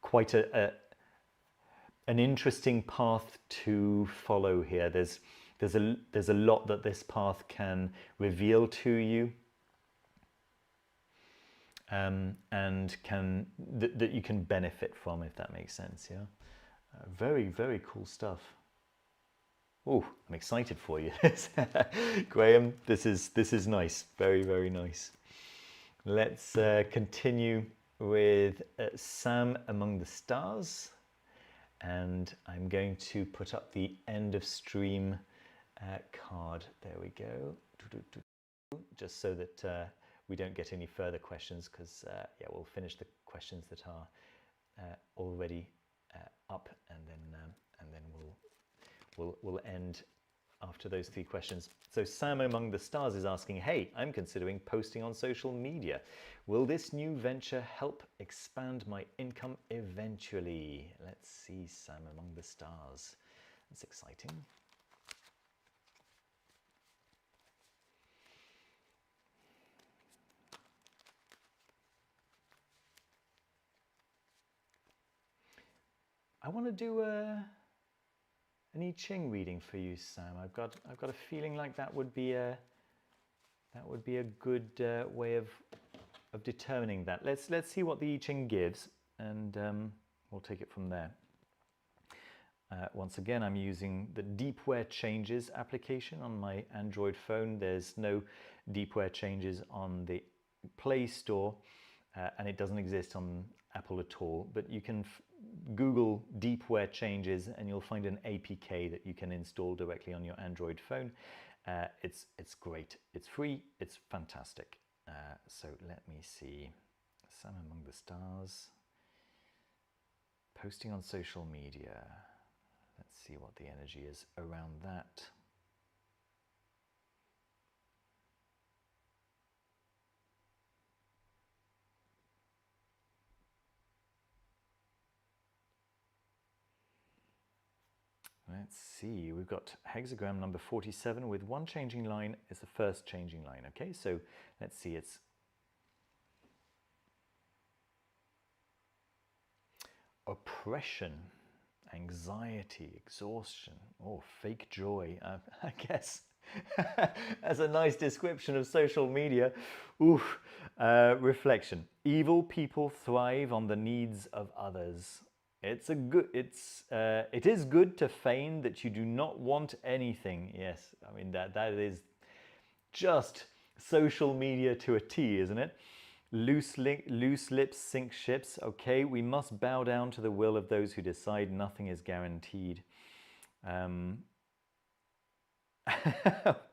S1: quite an interesting path to follow here. There's a lot that this path can reveal to you, and that you can benefit from, if that makes sense. Yeah, very, very cool stuff. Oh, I'm excited for you. Graham, this is nice. Very, very nice. Let's continue with Sam Among the Stars. And I'm going to put up the end of stream card. There we go. Just so that we don't get any further questions, because yeah, we'll finish the questions that are already up, and then we'll end after those 3 questions. So Sam Among the Stars is asking, hey, I'm considering posting on social media. Will this new venture help expand my income eventually? Let's see, Sam Among the Stars. That's exciting. I want to do an I Ching reading for you, Sam. I've got a feeling like that would be a good way of determining that. Let's see what the I Ching gives, and we'll take it from there. Once again, I'm using the Deepware Changes application on my Android phone. There's no Deepware Changes on the Play Store, and it doesn't exist on Apple at all. But you can Google Deepware Changes and you'll find an APK that you can install directly on your Android phone. It's great. It's free. It's fantastic. So let me see. Sam Among the Stars. Posting on social media. Let's see what the energy is around that. Let's see, we've got hexagram number 47 with 1 changing line is the first changing line. Okay, so let's see, it's oppression, anxiety, exhaustion, fake joy. I guess as a nice description of social media. Reflection. Evil people thrive on the needs of others. It is good to feign that you do not want anything. Yes, I mean that is just social media to a T, isn't it? Loose lips sink ships. Okay, we must bow down to the will of those who decide nothing is guaranteed.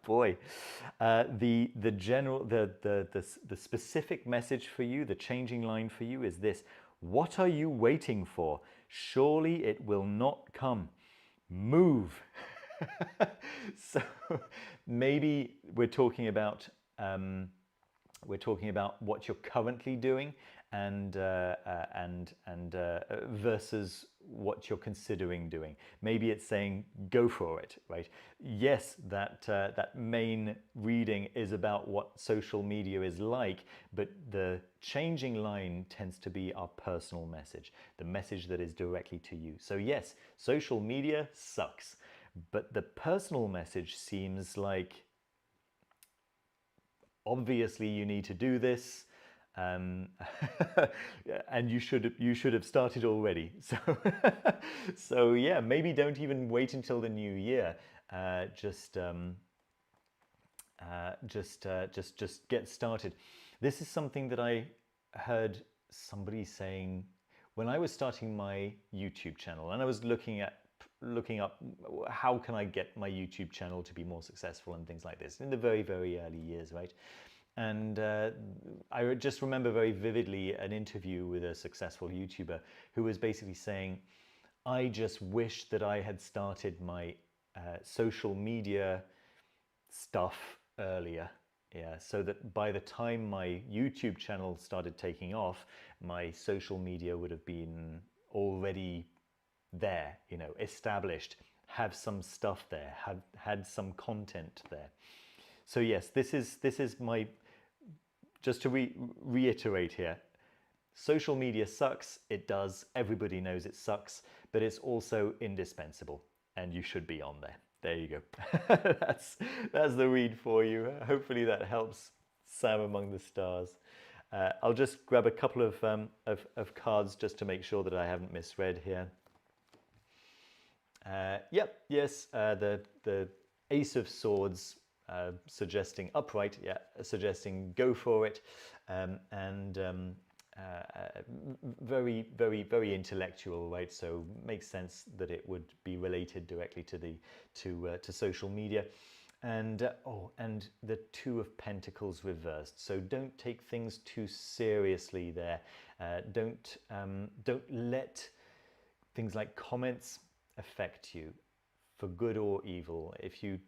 S1: Boy, the specific message for you, the changing line for you is this: what are you waiting for? Surely it will not come. Move. So maybe we're talking about what you're currently doing and versus what you're considering doing. Maybe it's saying go for it, right? Yes, that main reading is about what social media is like, but the changing line tends to be our personal message, the message that is directly to you. So yes, social media sucks, but the personal message seems like obviously you need to do this, and you should have started already. So so yeah, maybe don't even wait until the new year. Just get started. This is something that I heard somebody saying when I was starting my YouTube channel, and I was looking up how can I get my YouTube channel to be more successful and things like this in the very, very early years, right? And I just remember very vividly an interview with a successful YouTuber who was basically saying, I just wish that I had started my social media stuff earlier. Yeah, so that by the time my YouTube channel started taking off, my social media would have been already there, you know, established, have some stuff there, had some content there. So yes, this is my, just to reiterate here, social media sucks. It does. Everybody knows it sucks, but it's also indispensable, and you should be on there. There you go. That's the read for you. Hopefully that helps, Sam Among the Stars. I'll just grab a couple of cards just to make sure that I haven't misread here. Yep, yes, the Ace of Swords suggesting upright, yeah, suggesting go for it, and very, very, very intellectual, right? So makes sense that it would be related directly to social media. And and the Two of Pentacles reversed. So don't take things too seriously there. Don't let things like comments affect you. for good or evil. If you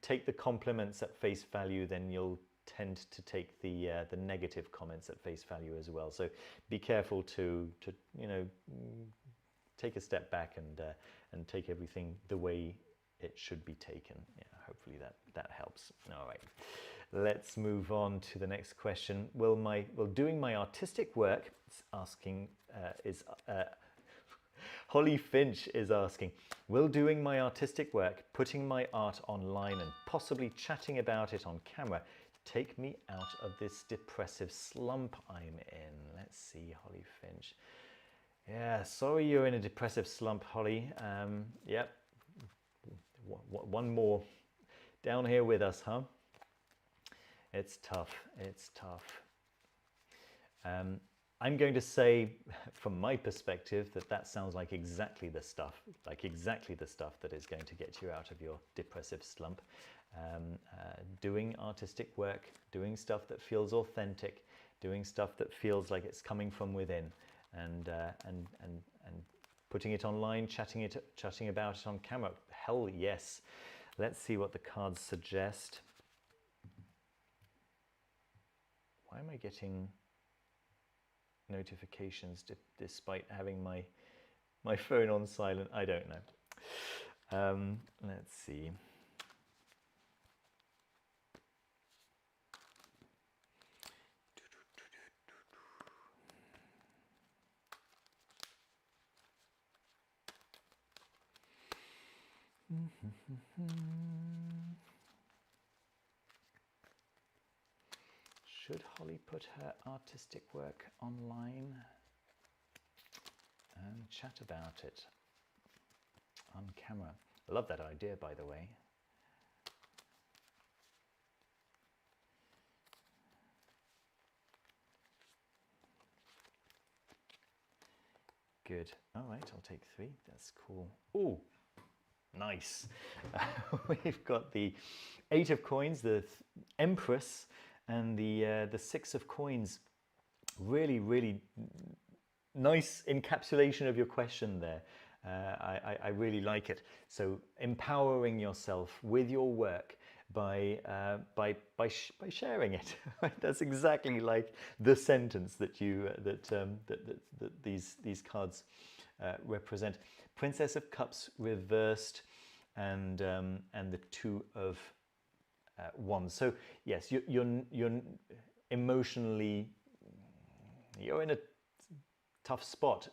S1: take the compliments at face value, then you'll tend to take the negative comments at face value as well. So be careful to take a step back and take everything the way it should be taken. Yeah, hopefully that helps. All right, let's move on to the next question. Will doing my artistic work, Holly Finch is asking, will doing my artistic work, putting my art online and possibly chatting about it on camera, take me out of this depressive slump I'm in? Let's see, Holly Finch. Yeah, sorry you're in a depressive slump, Holly. Yep. One more down here with us, huh? It's tough. It's tough. I'm going to say, from my perspective, that sounds like exactly the stuff that is going to get you out of your depressive slump. Doing artistic work, doing stuff that feels authentic, doing stuff that feels like it's coming from within, and putting it online, chatting about it on camera. Hell yes. Let's see what the cards suggest. Why am I getting notifications despite having my phone on silent? I don't know. Let's see. Should Holly put her artistic work online and chat about it on camera? I love that idea, by the way. Good. All right, I'll take 3. That's cool. Oh, nice. We've got the 8 of coins, the Empress, and the 6 of coins. Really, really nice encapsulation of your question there. I really like it. So empowering yourself with your work by sharing it. That's exactly like the sentence that these cards represent. Princess of Cups reversed, and the 2 of Wands. So yes, you're emotionally, you're in a tough spot,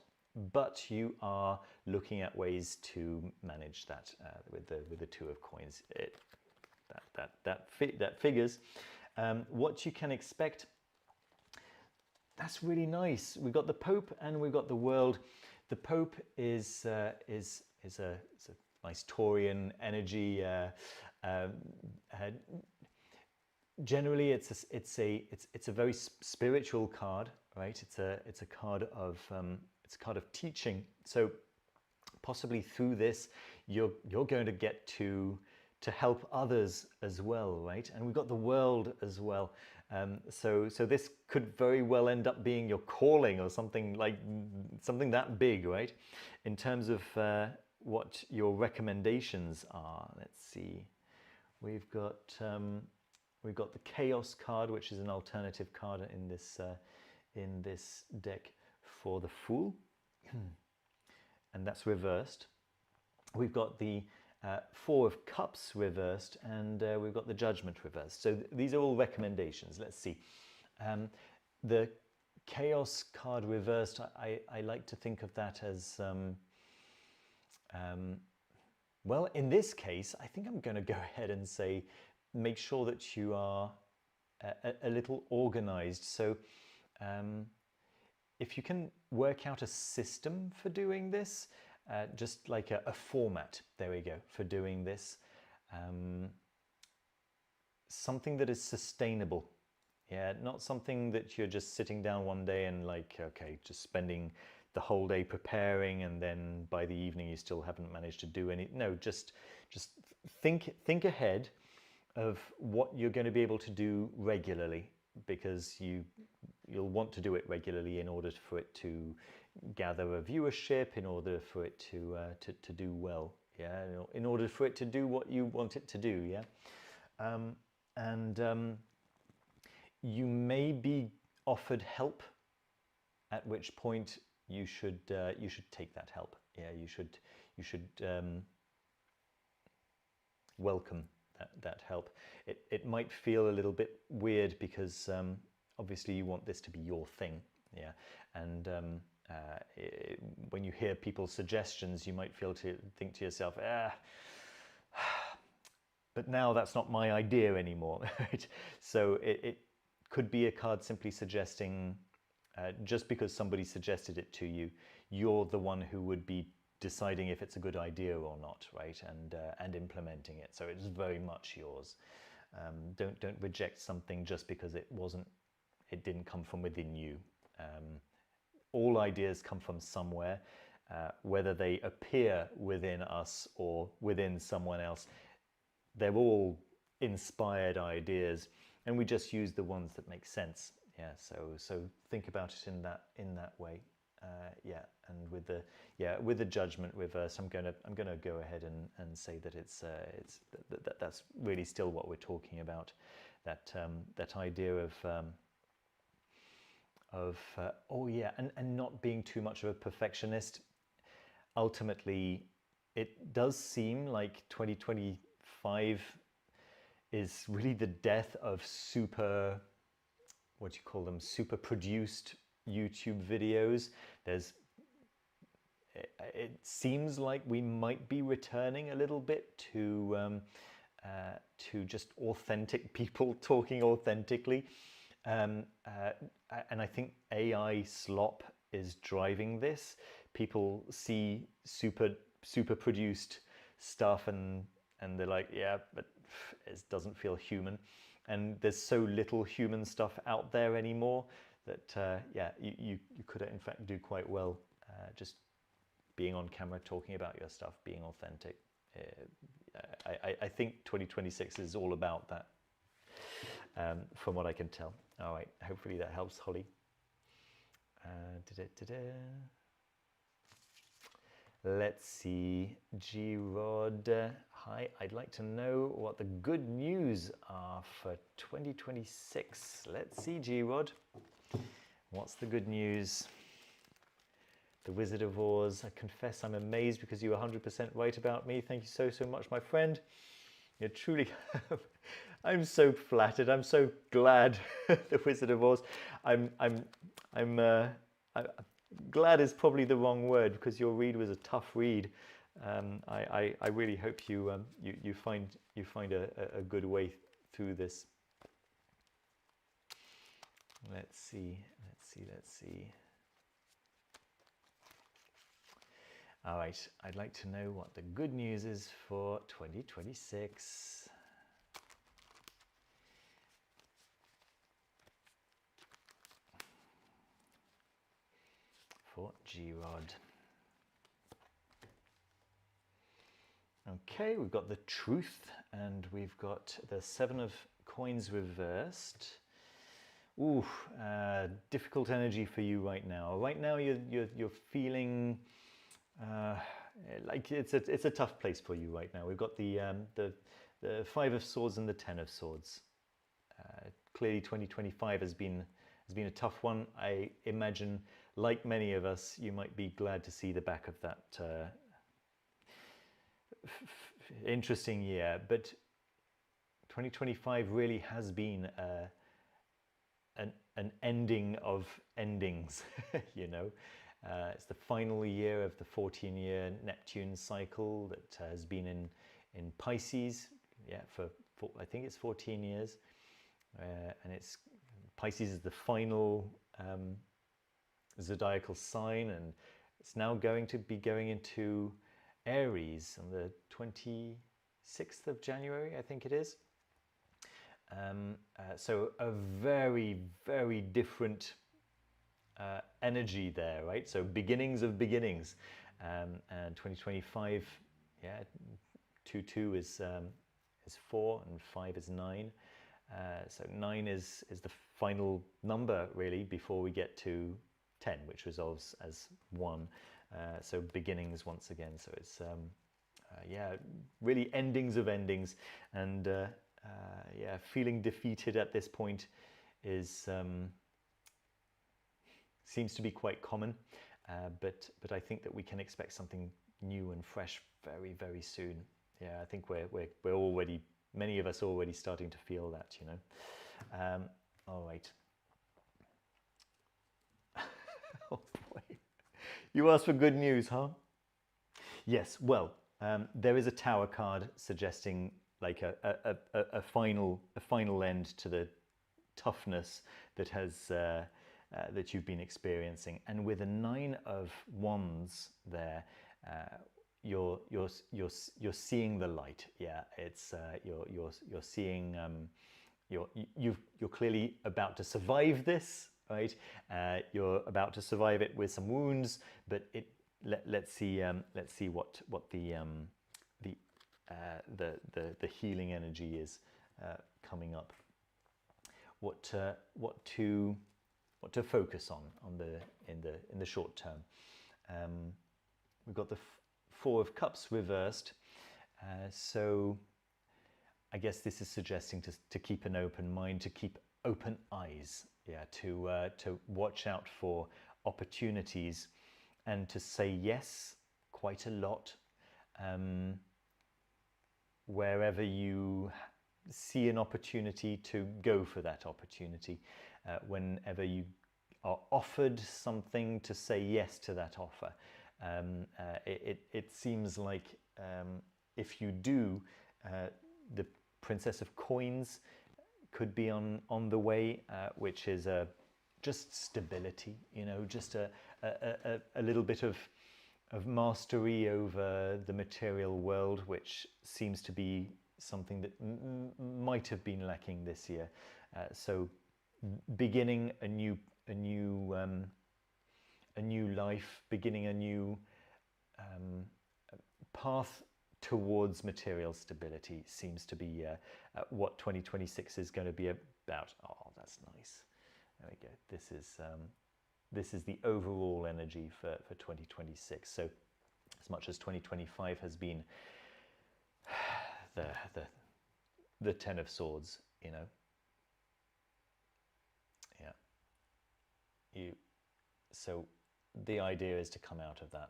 S1: but you are looking at ways to manage that with the 2 of coins. That figures. What you can expect. That's really nice. We've got the Pope and we've got the World. The Pope is a nice Taurian energy. Generally, it's a very spiritual card, right? It's a card of teaching. So possibly through this, you're going to get to help others as well, right? And we've got the World as well. So this could very well end up being your calling or something that big, right? In terms of what your recommendations are. Let's see. We've got the Chaos card, which is an alternative card in this deck for the Fool, and that's reversed. We've got the 4 of Cups reversed, and we've got the Judgment reversed. So these are all recommendations. Let's see. The Chaos card reversed, I like to think of that as, well, in this case, I think I'm going to go ahead and say, make sure that you are a little organized. So if you can work out a system for doing this, just like a format, there we go, for doing this. Something that is sustainable. Yeah, not something that you're just sitting down one day and like, okay, just spending the whole day preparing and then by the evening you still haven't managed to do any. No, just think ahead of what you're going to be able to do regularly, because you'll want to do it regularly in order for it to gather a viewership, in order for it to do well. yeah, in order for it to do what you want it to do, yeah. And you may be offered help, at which point you should take that help. Yeah, you should welcome that help. It might feel a little bit weird because obviously you want this to be your thing, yeah. And when you hear people's suggestions, you might think to yourself, but now that's not my idea anymore, right? So it could be a card simply suggesting, just because somebody suggested it to you, you're the one who would be deciding if it's a good idea or not, right? And implementing it. So it's very much yours. Don't reject something just because it didn't come from within you. All ideas come from somewhere, whether they appear within us or within someone else. They're all inspired ideas, and we just use the ones that make sense. Yeah, so think about it in that way. Yeah, and with the judgment reverse, I'm gonna go ahead and say that that's really still what we're talking about. That idea of oh yeah, and not being too much of a perfectionist. Ultimately, it does seem like 2025 is really the death of super produced YouTube videos. It seems like we might be returning a little bit to just authentic people talking authentically. And I think AI slop is driving this. People see super produced stuff and they're like, yeah, but it doesn't feel human. And there's so little human stuff out there anymore that yeah, you could in fact do quite well just being on camera, talking about your stuff, being authentic. I think 2026 is all about that, from what I can tell. All right, hopefully that helps, Holly. Let's see, G-Rod. Hi, I'd like to know what the good news are for 2026. Let's see, G-Rod. What's the good news? The Wizard of Oz. I confess I'm amazed because you were 100% right about me. Thank you so much, my friend. You're truly, I'm so flattered. I'm so glad. The Wizard of Oz. I'm glad is probably the wrong word because your read was a tough read. I really hope you find a good way through this. Let's see. All right, I'd like to know what the good news is for 2026. For G-Rod. Okay, we've got the Truth and we've got the 7 of Coins reversed. Ooh, difficult energy for you right now. Right now you're feeling like it's a tough place for you right now. We've got the 5 of Swords and the 10 of Swords. Clearly 2025 has been a tough one. I imagine, like many of us, you might be glad to see the back of that interesting year. But 2025 really has been an ending of endings, you know. It's the final year of the 14-year Neptune cycle that has been in Pisces, yeah, for I think it's 14 years. And Pisces is the final zodiacal sign, and it's now going to be going into Aries on the 26th of January, I think it is. So a very, very different energy there, right? So beginnings of beginnings, and 2025, yeah, 2 is 4 and 5 is 9. So 9 is the final number really before we get to 10, which resolves as 1. So beginnings once again. So it's yeah, really endings of endings, and yeah, feeling defeated at this point is seems to be quite common, but I think that we can expect something new and fresh very, very soon. Yeah, I think we're already, many of us are already starting to feel that, you know. All right. Oh boy, you asked for good news, huh? Yes, well, there is a tower card suggesting like a final end to the toughness that has that you've been experiencing, and with a 9 of Wands there, you're seeing the light. Yeah, it's you're seeing you're clearly about to survive this, right? You're about to survive it with some wounds, but let's see what the healing energy is coming up. What to focus on in the short term. We've got the Four of Cups reversed, so I guess this is suggesting to keep an open mind, to keep open eyes, yeah, to watch out for opportunities and to say yes quite a lot. Wherever you see an opportunity, to go for that opportunity. Whenever you are offered something, to say yes to that offer. It seems like if you do, the Princess of Coins could be on the way, which is just stability, you know, just a little bit of mastery over the material world, which seems to be something that might have been lacking this year. So beginning a new life, beginning a new path towards material stability seems to be what 2026 is going to be about. Oh, that's nice. There we go. This is the overall energy for 2026. So as much as 2025 has been the Ten of Swords, you know. Yeah. So the idea is to come out of that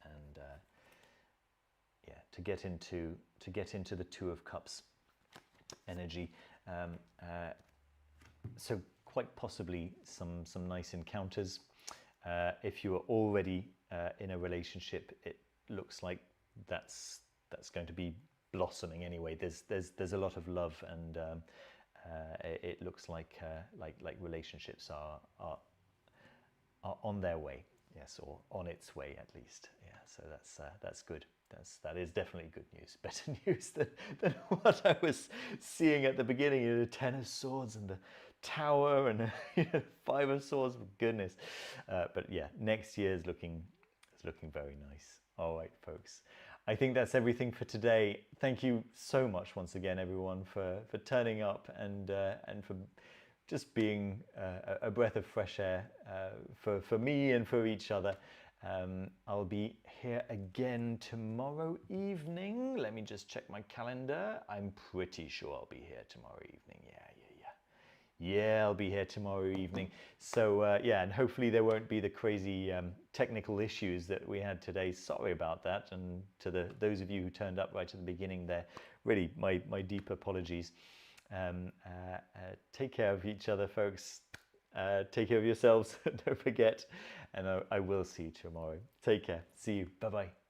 S1: and yeah, to get into the Two of Cups energy. So quite possibly some nice encounters. If you are already in a relationship, it looks like that's going to be blossoming anyway. There's a lot of love, and it looks like relationships are on their way. Yes, or on its way at least. Yeah, so that's good. That is definitely good news. Better news than what I was seeing at the beginning. You know, the Ten of Swords and the Tower and the Five of Swords. Goodness, but yeah, next year is looking very nice. All right, folks. I think that's everything for today. Thank you so much once again, everyone, for turning up and for just being a breath of fresh air for me and for each other. I'll be here again tomorrow evening. Let me just check my calendar. I'm pretty sure I'll be here tomorrow evening. Yeah, I'll be here tomorrow evening. So yeah, and hopefully there won't be the crazy technical issues that we had today. Sorry about that. And to those of you who turned up right at the beginning there, really my deep apologies. Take care of each other, folks. Take care of yourselves. Don't forget. And I will see you tomorrow. Take care. See you. Bye-bye.